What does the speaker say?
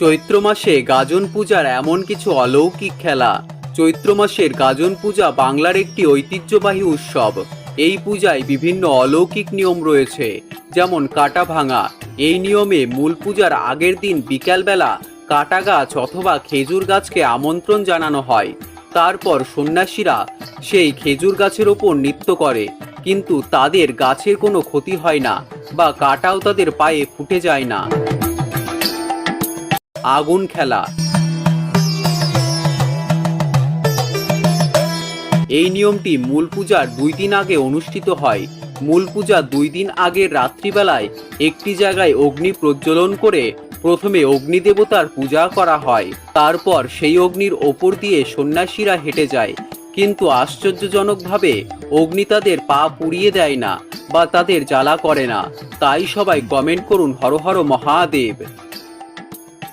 চৈত্র মাসে গাজন পূজার এমন কিছু অলৌকিক খেলা। চৈত্র মাসের গাজন পূজা বাংলার একটি ঐতিহ্যবাহী উৎসব। এই পূজায় বিভিন্ন অলৌকিক নিয়ম রয়েছে, যেমন কাটা ভাঙা। এই নিয়মে মূল পূজার আগের দিন বিকালবেলা কাটা গাছ অথবা খেজুর গাছকে আমন্ত্রণ জানানো হয়। তারপর সন্ন্যাসীরা সেই খেজুর গাছের ওপর নৃত্য করে, কিন্তু তাদের গাছের কোনো ক্ষতি হয় না বা কাটাও তাদের পায়ে ফুটে যায় না। আগুন খেলা। এই নিয়মটি মূল পূজার 2 দিন আগে অনুষ্ঠিত হয়। মূল পূজা 2 দিন আগের রাত্রিবেলায় একটি জায়গায় অগ্নি প্রজ্বলন করে প্রথমে অগ্নিদেবতার পূজা করা হয়। তারপর সেই অগ্নির ওপর দিয়ে সন্ন্যাসীরা হেঁটে যায়, কিন্তু আশ্চর্যজনকভাবে অগ্নি তাদের পা পুড়িয়ে দেয় না বা তাদের জ্বালা করে না। তাই সবাই কমেন্ট করুন হর হর মহাদেব।